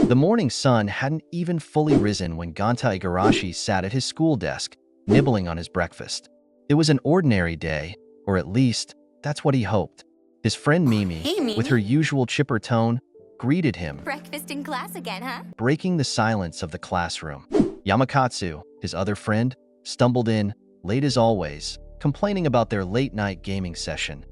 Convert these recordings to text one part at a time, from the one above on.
The morning sun hadn't even fully risen when Ganta Igarashi sat at his school desk, nibbling on his breakfast. It was an ordinary day, or at least, that's what he hoped. His friend Mimi, Hey, Mimi. with her usual chipper tone, greeted him, Breakfast in class again, huh? breaking the silence of the classroom. Yamakatsu, his other friend, stumbled in, late as always, complaining about their late-night gaming session.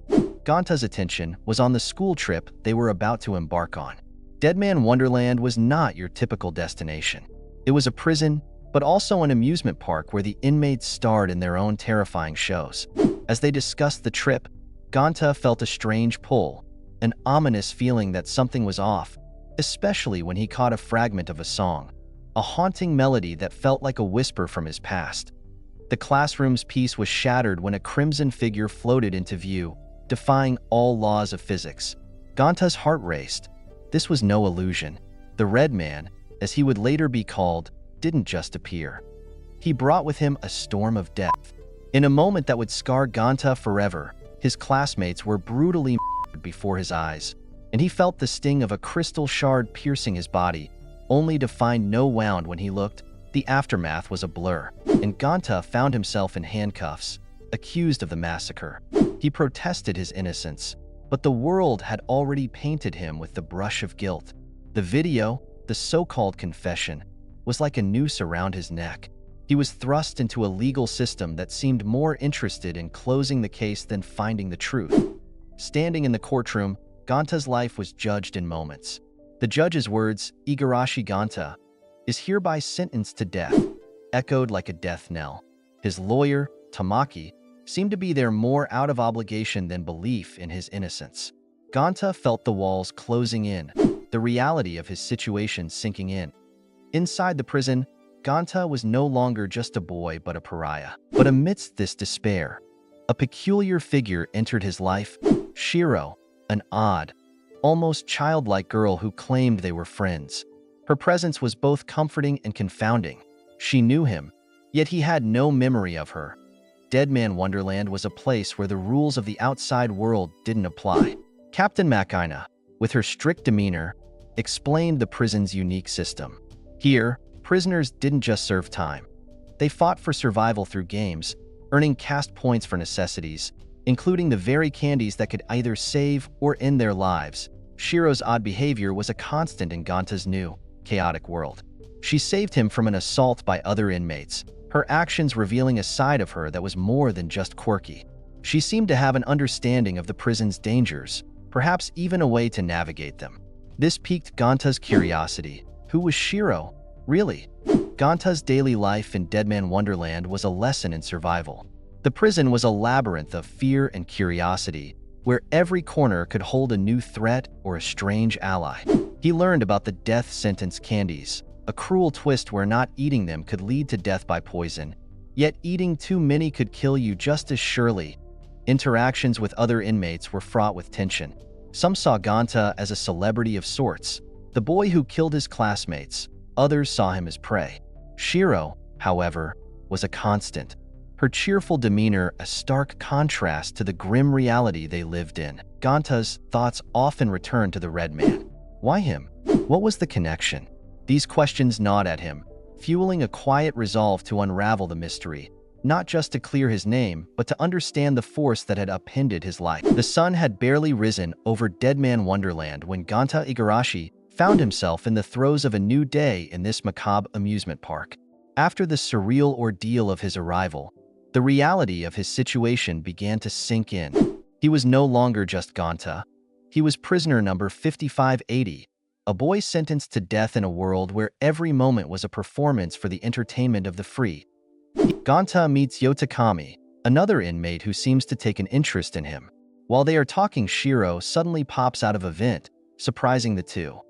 Ganta's attention was on the school trip they were about to embark on. Deadman Wonderland was not your typical destination. It was a prison, but also an amusement park where the inmates starred in their own terrifying shows. As they discussed the trip, Ganta felt a strange pull, an ominous feeling that something was off, especially when he caught a fragment of a song, a haunting melody that felt like a whisper from his past. The classroom's peace was shattered when a crimson figure floated into view, defying all laws of physics. Ganta's heart raced. This was no illusion. The Red Man, as he would later be called, didn't just appear. He brought with him a storm of death. In a moment that would scar Ganta forever, his classmates were brutally murdered before his eyes, and he felt the sting of a crystal shard piercing his body, only to find no wound when he looked. The aftermath was a blur, and Ganta found himself in handcuffs, accused of the massacre. He protested his innocence, but the world had already painted him with the brush of guilt. The video, the so-called confession, was like a noose around his neck. He was thrust into a legal system that seemed more interested in closing the case than finding the truth. Standing in the courtroom, Ganta's life was judged in moments. The judge's words, "Igarashi Ganta is hereby sentenced to death," echoed like a death knell. His lawyer, Tamaki, seemed to be there more out of obligation than belief in his innocence. Ganta felt the walls closing in, the reality of his situation sinking in. Inside the prison, Ganta was no longer just a boy but a pariah. But amidst this despair, a peculiar figure entered his life, Shiro, an odd, almost childlike girl who claimed they were friends. Her presence was both comforting and confounding. She knew him, yet he had no memory of her. Deadman Wonderland was a place where the rules of the outside world didn't apply. Captain Makina, with her strict demeanor, explained the prison's unique system. Here, prisoners didn't just serve time. They fought for survival through games, earning caste points for necessities, including the very candies that could either save or end their lives. Shiro's odd behavior was a constant in Ganta's new, chaotic world. She saved him from an assault by other inmates, her actions revealing a side of her that was more than just quirky. She seemed to have an understanding of the prison's dangers, perhaps even a way to navigate them. This piqued Ganta's curiosity. Who was Shiro, really? Ganta's daily life in Deadman Wonderland was a lesson in survival. The prison was a labyrinth of fear and curiosity, where every corner could hold a new threat or a strange ally. He learned about the death sentence candies, a cruel twist where not eating them could lead to death by poison, yet eating too many could kill you just as surely. Interactions with other inmates were fraught with tension. Some saw Ganta as a celebrity of sorts, the boy who killed his classmates. Others saw him as prey. Shiro, however, was a constant. Her cheerful demeanor a stark contrast to the grim reality they lived in. Ganta's thoughts often returned to the Red Man. Why him? What was the connection? These questions gnawed at him, fueling a quiet resolve to unravel the mystery, not just to clear his name, but to understand the force that had upended his life. The sun had barely risen over Deadman Wonderland when Ganta Igarashi found himself in the throes of a new day in this macabre amusement park. After the surreal ordeal of his arrival, the reality of his situation began to sink in. He was no longer just Ganta. He was prisoner number 5580, a boy sentenced to death in a world where every moment was a performance for the entertainment of the free. Ganta meets Yotakami, another inmate who seems to take an interest in him. While they are talking, Shiro suddenly pops out of a vent, surprising the two.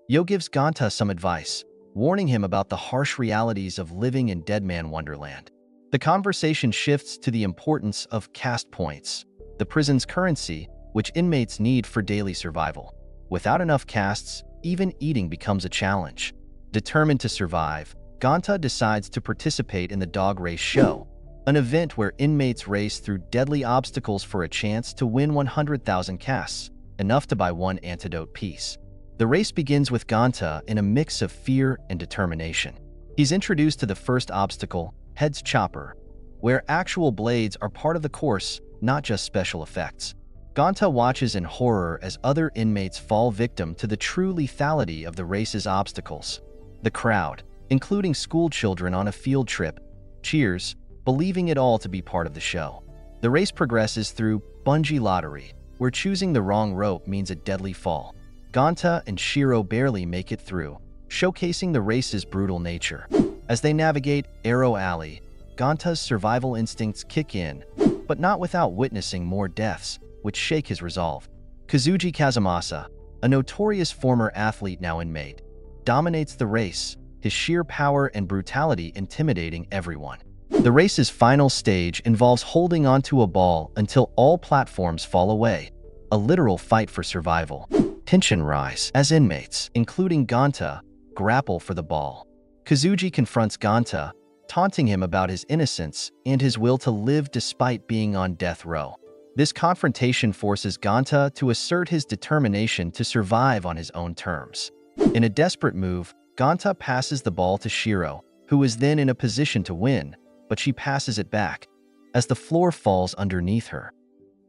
Yo gives Ganta some advice, warning him about the harsh realities of living in Deadman Wonderland. The conversation shifts to the importance of caste points, the prison's currency, which inmates need for daily survival. Without enough castes, even eating becomes a challenge. Determined to survive, Ganta decides to participate in the dog race show, an event where inmates race through deadly obstacles for a chance to win 100,000 castes, enough to buy one antidote piece. The race begins with Ganta in a mix of fear and determination. He's introduced to the first obstacle, Head's Chopper, where actual blades are part of the course, not just special effects. Ganta watches in horror as other inmates fall victim to the true lethality of the race's obstacles. The crowd, including school children on a field trip, cheers, believing it all to be part of the show. The race progresses through bungee lottery, where choosing the wrong rope means a deadly fall. Ganta and Shiro barely make it through, showcasing the race's brutal nature. As they navigate Arrow Alley, Ganta's survival instincts kick in, but not without witnessing more deaths, which shake his resolve. Kazuji Kazumasa, a notorious former athlete now inmate, dominates the race, his sheer power and brutality intimidating everyone. The race's final stage involves holding onto a ball until all platforms fall away, a literal fight for survival. Tension rise as inmates, including Ganta, grapple for the ball. Kazuji confronts Ganta, taunting him about his innocence and his will to live despite being on death row. This confrontation forces Ganta to assert his determination to survive on his own terms. In a desperate move, Ganta passes the ball to Shiro, who is then in a position to win, but she passes it back, as the floor falls underneath her.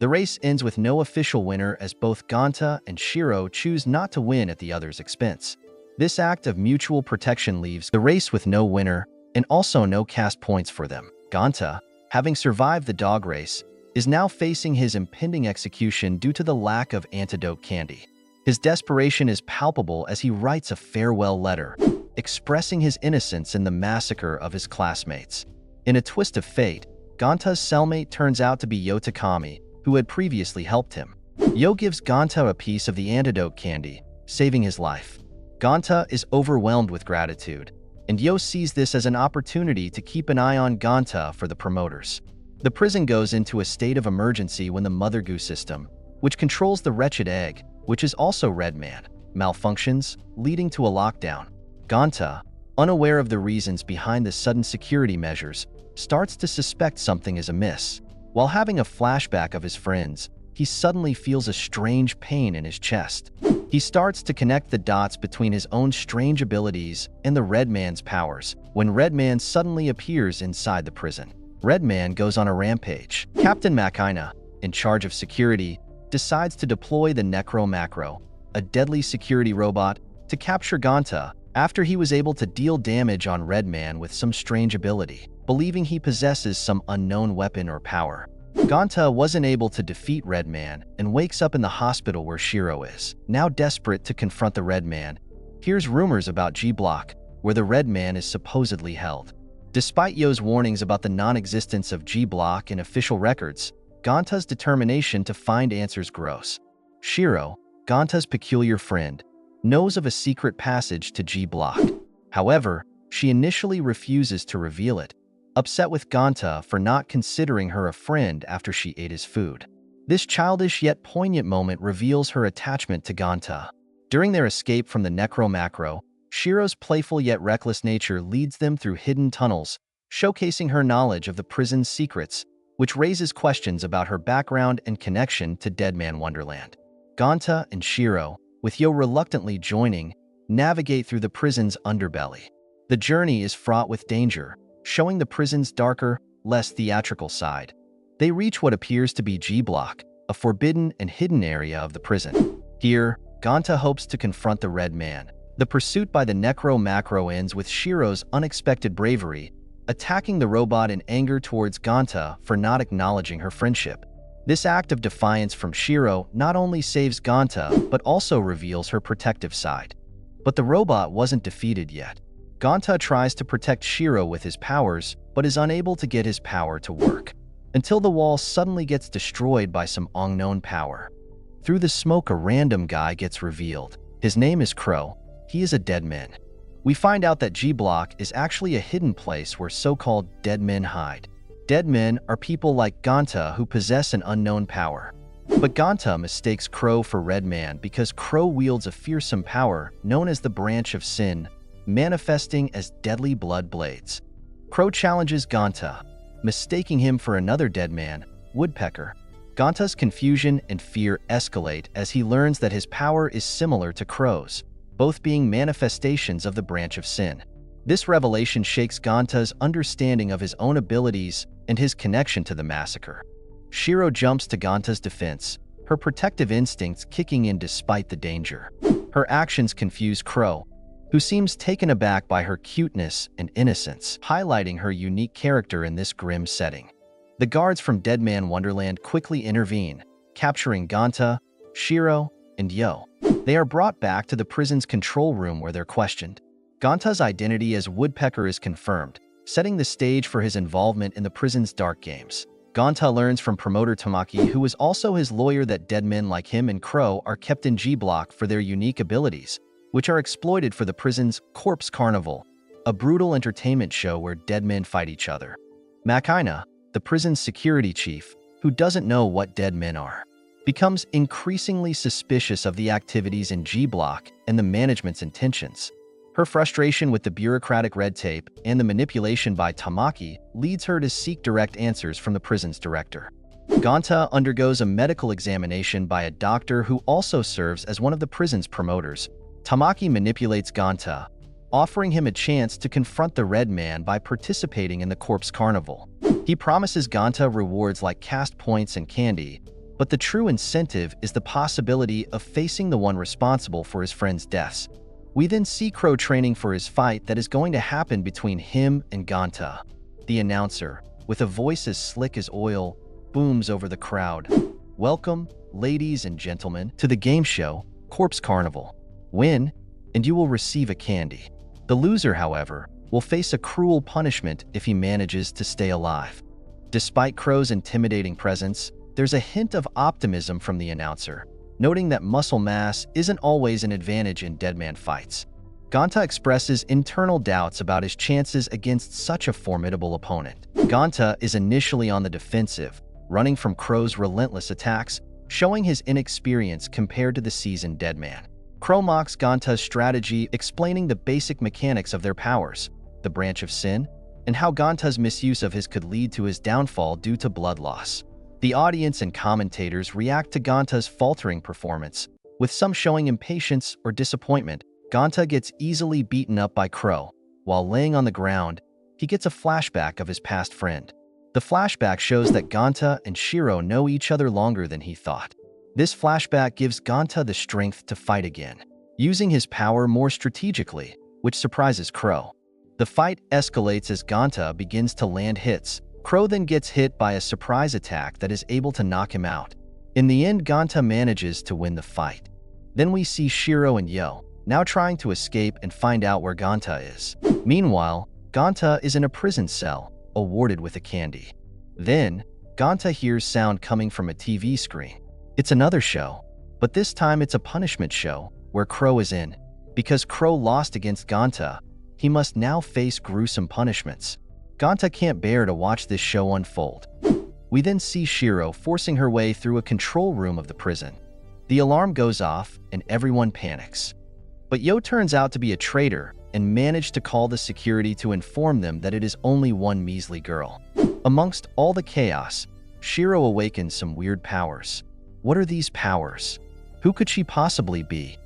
The race ends with no official winner as both Ganta and Shiro choose not to win at the other's expense. This act of mutual protection leaves the race with no winner and also no cast points for them. Ganta, having survived the dog race, is now facing his impending execution due to the lack of antidote candy. His desperation is palpable as he writes a farewell letter, expressing his innocence in the massacre of his classmates. In a twist of fate, Ganta's cellmate turns out to be Yo Takami, who had previously helped him. Yo gives Ganta a piece of the antidote candy, saving his life. Ganta is overwhelmed with gratitude, and Yo sees this as an opportunity to keep an eye on Ganta for the promoters. The prison goes into a state of emergency when the Mother Goo system, which controls the wretched egg, which is also Redman, malfunctions, leading to a lockdown. Ganta, unaware of the reasons behind the sudden security measures, starts to suspect something is amiss. While having a flashback of his friends, he suddenly feels a strange pain in his chest. He starts to connect the dots between his own strange abilities and the Redman's powers, when Redman suddenly appears inside the prison. Redman goes on a rampage. Captain Makina, in charge of security, decides to deploy the Necro Macro, a deadly security robot, to capture Ganta after he was able to deal damage on Redman with some strange ability, believing he possesses some unknown weapon or power. Ganta wasn't able to defeat Redman and wakes up in the hospital where Shiro is. Now desperate to confront the Redman, hears rumors about G-Block, where the Redman is supposedly held. Despite Yo's warnings about the non-existence of G-Block in official records, Ganta's determination to find answers grows. Shiro, Ganta's peculiar friend, knows of a secret passage to G-Block. However, she initially refuses to reveal it, upset with Ganta for not considering her a friend after she ate his food. This childish yet poignant moment reveals her attachment to Ganta. During their escape from the Necro Macro, Shiro's playful yet reckless nature leads them through hidden tunnels, showcasing her knowledge of the prison's secrets, which raises questions about her background and connection to Deadman Wonderland. Ganta and Shiro, with Yo reluctantly joining, navigate through the prison's underbelly. The journey is fraught with danger, showing the prison's darker, less theatrical side. They reach what appears to be G-Block, a forbidden and hidden area of the prison. Here, Ganta hopes to confront the Red Man. The pursuit by the Necro Macro ends with Shiro's unexpected bravery, attacking the robot in anger towards Ganta for not acknowledging her friendship. This act of defiance from Shiro not only saves Ganta, but also reveals her protective side. But the robot wasn't defeated yet. Ganta tries to protect Shiro with his powers, but is unable to get his power to work, until the wall suddenly gets destroyed by some unknown power. Through the smoke, a random guy gets revealed. His name is Crow. He is a Deadman. We find out that G-Block is actually a hidden place where so-called Deadmen hide. Deadmen are people like Ganta who possess an unknown power. But Ganta mistakes Crow for Redman because Crow wields a fearsome power known as the Branch of Sin, manifesting as deadly blood blades. Crow challenges Ganta, mistaking him for another Deadman, Woodpecker. Ganta's confusion and fear escalate as he learns that his power is similar to Crow's, both being manifestations of the branch of sin. This revelation shakes Ganta's understanding of his own abilities and his connection to the massacre. Shiro jumps to Ganta's defense, her protective instincts kicking in despite the danger. Her actions confuse Crow, who seems taken aback by her cuteness and innocence, highlighting her unique character in this grim setting. The guards from Deadman Wonderland quickly intervene, capturing Ganta, Shiro, and Yo. They are brought back to the prison's control room where they're questioned. Ganta's identity as Woodpecker is confirmed, setting the stage for his involvement in the prison's dark games. Ganta learns from promoter Tamaki, who is also his lawyer, that dead men like him and Crow are kept in G-Block for their unique abilities, which are exploited for the prison's Corpse Carnival, a brutal entertainment show where dead men fight each other. Makina, the prison's security chief, who doesn't know what dead men are, becomes increasingly suspicious of the activities in G-Block and the management's intentions. Her frustration with the bureaucratic red tape and the manipulation by Tamaki leads her to seek direct answers from the prison's director. Ganta undergoes a medical examination by a doctor who also serves as one of the prison's promoters. Tamaki manipulates Ganta, offering him a chance to confront the Red Man by participating in the Corpse Carnival. He promises Ganta rewards like cast points and candy, but the true incentive is the possibility of facing the one responsible for his friend's deaths. We then see Crow training for his fight that is going to happen between him and Ganta. The announcer, with a voice as slick as oil, booms over the crowd. "Welcome, ladies and gentlemen, to the game show, Corpse Carnival. Win, and you will receive a candy. The loser, however, will face a cruel punishment if he manages to stay alive." Despite Crow's intimidating presence, there's a hint of optimism from the announcer, noting that muscle mass isn't always an advantage in Deadman fights. Ganta expresses internal doubts about his chances against such a formidable opponent. Ganta is initially on the defensive, running from Crow's relentless attacks, showing his inexperience compared to the seasoned Deadman. Crow mocks Ganta's strategy, explaining the basic mechanics of their powers, the branch of sin, and how Ganta's misuse of his could lead to his downfall due to blood loss. The audience and commentators react to Ganta's faltering performance, with some showing impatience or disappointment. Ganta gets easily beaten up by Crow. While laying on the ground, he gets a flashback of his past friend. The flashback shows that Ganta and Shiro know each other longer than he thought. This flashback gives Ganta the strength to fight again, using his power more strategically, which surprises Crow. The fight escalates as Ganta begins to land hits. Crow then gets hit by a surprise attack that is able to knock him out. In the end, Ganta manages to win the fight. Then we see Shiro and Yo, now trying to escape and find out where Ganta is. Meanwhile, Ganta is in a prison cell, awarded with a candy. Then, Ganta hears sound coming from a TV screen. It's another show, but this time it's a punishment show, where Crow is in. Because Crow lost against Ganta, he must now face gruesome punishments. Ganta can't bear to watch this show unfold. We then see Shiro forcing her way through a control room of the prison. The alarm goes off and everyone panics. But Yo turns out to be a traitor and managed to call the security to inform them that it is only one measly girl. Amongst all the chaos, Shiro awakens some weird powers. What are these powers? Who could she possibly be?